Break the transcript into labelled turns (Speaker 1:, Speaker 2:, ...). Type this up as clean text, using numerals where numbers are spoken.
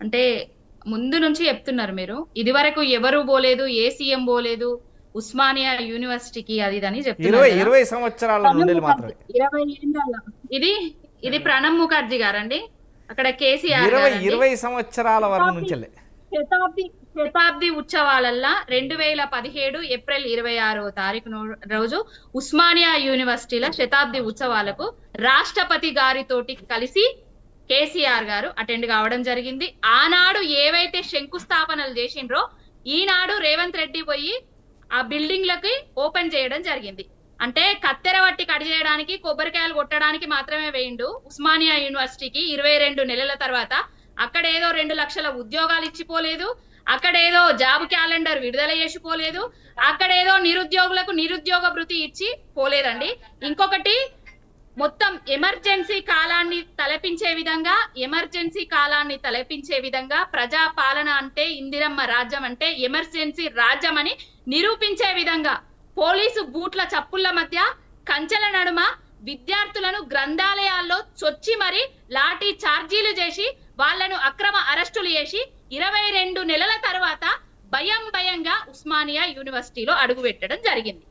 Speaker 1: అంటే ముందు నుంచి చెప్తున్నారు మీరు. ఇది వరకు ఎవరు పోలేదు, ఏ సీఎం పోలేదు ఉస్మానియా యూనివర్సిటీకి అది ఇదని చెప్తున్నారు
Speaker 2: ఇరవై
Speaker 1: కదా.
Speaker 2: ఇరవై సంవత్సరాల
Speaker 1: ప్రణబ్
Speaker 2: నుండి
Speaker 1: ముఖర్జీ
Speaker 2: మాత్రమే.
Speaker 1: 20 ఏళ్ళ ఇది ఇది ప్రణబ్ ముఖర్జీ గారండి. అక్కడ కేసీఆర్
Speaker 2: ఇరవై
Speaker 1: గారండి.
Speaker 2: ఇరవై సంవత్సరాల వరకు
Speaker 1: శతాబ్ది
Speaker 2: నుంచెల్లే.
Speaker 1: శతాబ్ది శతాబ్ది ఉత్సవాలల్లా 2017 ఏప్రిల్ 26వ తారీఖు రోజు ఉస్మానియా యూనివర్సిటీల శతాబ్ది ఉత్సవాలకు రాష్ట్రపతి గారితోటి కలిసి కేసీఆర్ గారు అటెండ్ కావడం జరిగింది. ఆనాడు ఏవైతే శంకుస్థాపనలు చేసిండ్రో ఈనాడు రేవంత్ రెడ్డి పోయి ఆ బిల్డింగ్లకి ఓపెన్ చేయడం జరిగింది. అంటే కత్తెర వట్టి కట్ చేయడానికి, కొబ్బరికాయలు కొట్టడానికి మాత్రమే వేయిండు ఉస్మానియా యూనివర్సిటీకి 22 నెలల తర్వాత. అక్కడేదో 2 లక్షల ఉద్యోగాలు ఇచ్చిపోలేదు, అక్కడేదో జాబ్ క్యాలెండర్ విడుదల చేసిపోలేదు, అక్కడేదో నిరుద్యోగులకు నిరుద్యోగ భృతి ఇచ్చి పోలేదండి. ఇంకొకటి, మొత్తం ఎమర్జెన్సీ కాలాన్ని తలపించే విధంగా ప్రజా పాలన అంటే ఇందిరమ్మ రాజ్యం అంటే ఎమర్జెన్సీ రాజ్యం అని నిరూపించే విధంగా పోలీసు బూట్ల చప్పుళ్ల మధ్య కంచెల నడుమ విద్యార్థులను గ్రంథాలయాల్లో చొచ్చి మరి లాఠీ చార్జీలు చేసి వాళ్లను అక్రమ అరెస్టులు చేసి 22 నెలల తర్వాత భయంగా ఉస్మానియా యూనివర్సిటీలో అడుగు పెట్టడం జరిగింది.